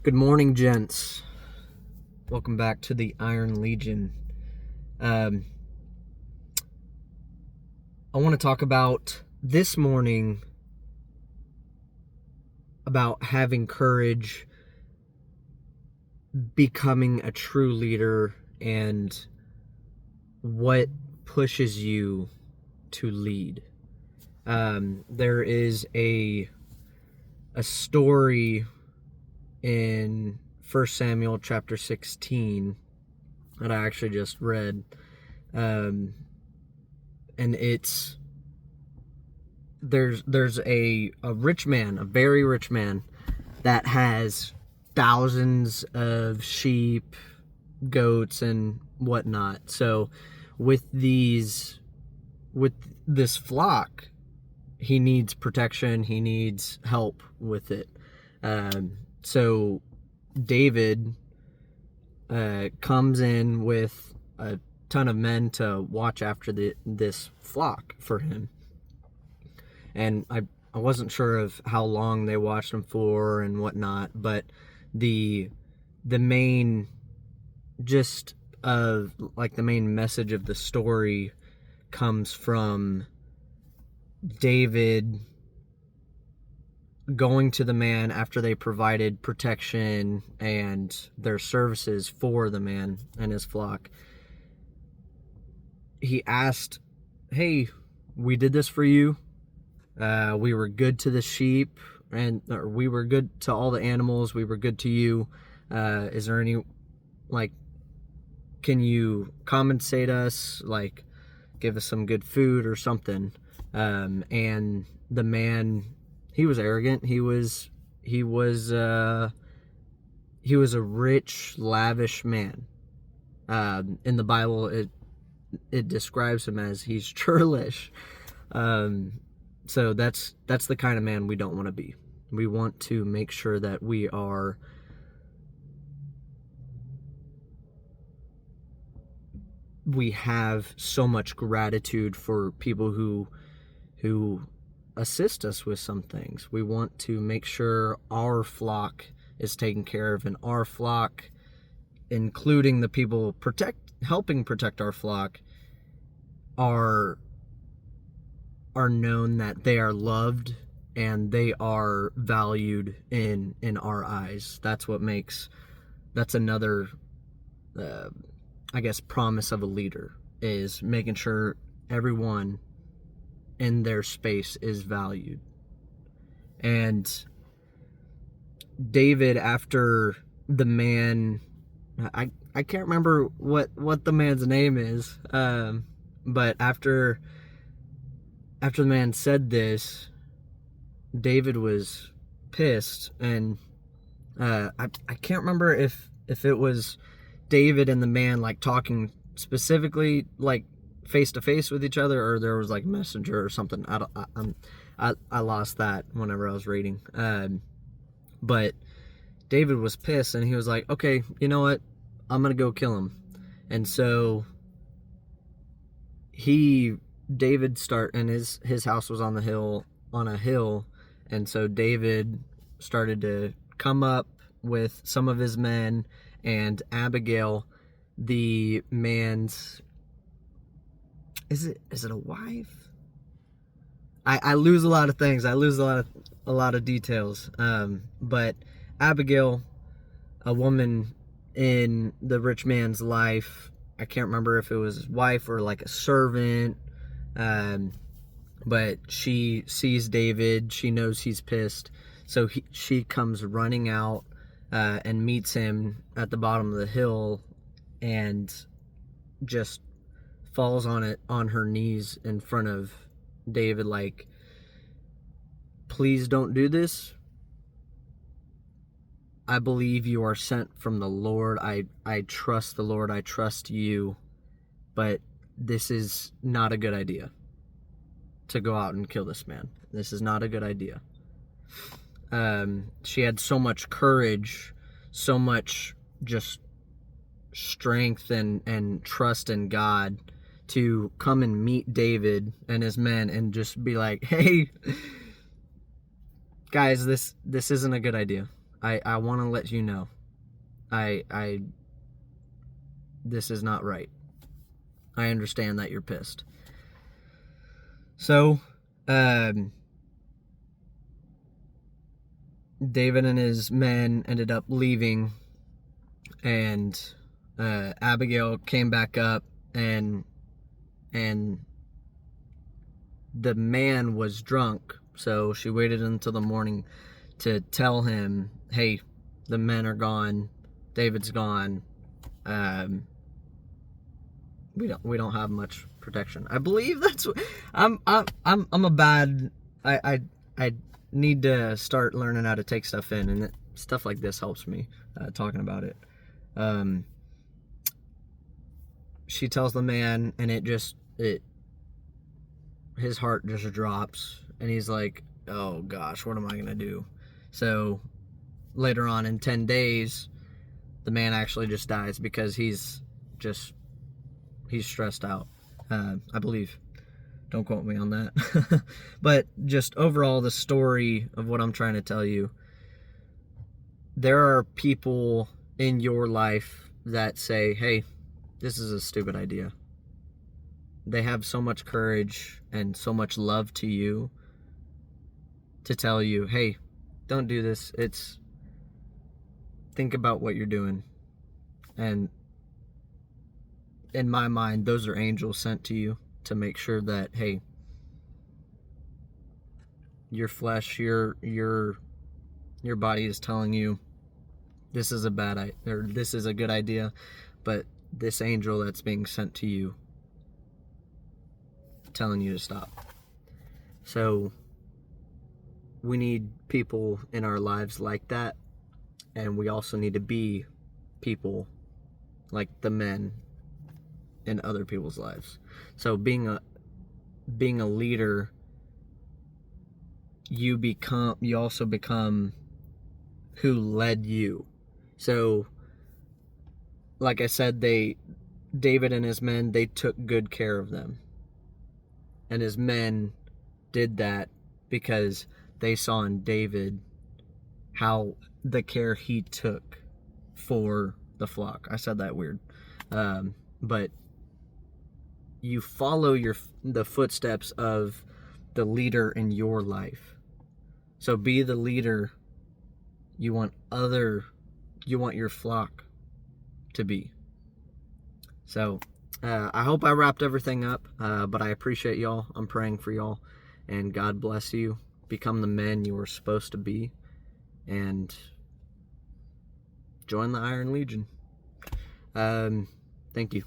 Good morning, gents. Welcome back to the Iron Legion. I want to talk about this morning about having courage, becoming a true leader, and what pushes you to lead. There is a story in 1 Samuel chapter 16 that I actually just read, and it's there's a rich man, a very rich man, that has thousands of sheep, goats, and whatnot. So with this flock, he needs protection, he needs help with it. So David comes in with a ton of men to watch after this flock for him. And I wasn't sure of how long they watched him for and whatnot, but the main gist of, like, the main message of the story comes from David going to the man after they provided protection and their services for the man and his flock. He asked, "Hey, we did this for you. We were good to the sheep, or we were good to all the animals. We were good to you. Is there any, can you compensate us? Give us some good food or something?" And the man, he was arrogant. He was a rich, lavish man. In the Bible, it describes him as he's churlish. So that's the kind of man we don't want to be. We want to make sure that we have so much gratitude for people who assist us with some things. We want to make sure our flock is taken care of, and our flock, including the people helping protect our flock, are known that they are loved and they are valued in our eyes. That's another promise of a leader, is making sure everyone in their space is valued. And David, after the man, I can't remember what the man's name is, but after the man said this, David was pissed, and I can't remember if it was David and the man talking specifically face to face with each other, or there was messenger or something. I lost that whenever I was reading. But David was pissed, and he was like, "Okay, you know what? I'm gonna go kill him." And so David and his house was on a hill, and so David started to come up with some of his men, and Abigail, the man's, is it a wife? I lose a lot of things. I lose a lot of details. But Abigail, a woman in the rich man's life, I can't remember if it was his wife or a servant, but she sees David. She knows he's pissed, so she comes running out and meets him at the bottom of the hill, and just falls on her knees in front of David, "Please don't do this. I believe you are sent from the Lord. I trust the Lord. I trust you. But this is not a good idea to go out and kill this man. This is not a good idea." She had so much courage, so much just strength and trust in God to come and meet David and his men and just be like, "Hey, guys, this isn't a good idea. I want to let you know. This is not right. I understand that you're pissed. So, David and his men ended up leaving, and Abigail came back up, and the man was drunk, so she waited until the morning to tell him, hey, the men are gone, David's gone, we don't have much protection. I believe that's what I'm a bad I need to start learning how to take stuff in, and stuff like this helps me talking about it. She tells the man, and his heart just drops, and he's like, oh gosh, what am I gonna do? So later on in 10 days, the man actually just dies because he's stressed out, I believe. Don't quote me on that. But just overall, the story of what I'm trying to tell you, there are people in your life that say, hey, this is a stupid idea. They have so much courage and so much love to you to tell you, hey, don't do this. Think about what you're doing. And in my mind, those are angels sent to you to make sure that, hey, your flesh, your body is telling you this is a bad idea, or this is a good idea, but this angel that's being sent to you telling you to stop. So we need people in our lives like that, and we also need to be people like the men in other people's lives. So being a leader, you also become who led you. So like I said, David and his men, they took good care of them. And his men did that because they saw in David how the care he took for the flock. I said that weird. But you follow the footsteps of the leader in your life. So be the leader you want your flock to be. So I hope I wrapped everything up, but I appreciate y'all. I'm praying for y'all, and God bless you. Become the men you were supposed to be, and join the Iron Legion. Thank you.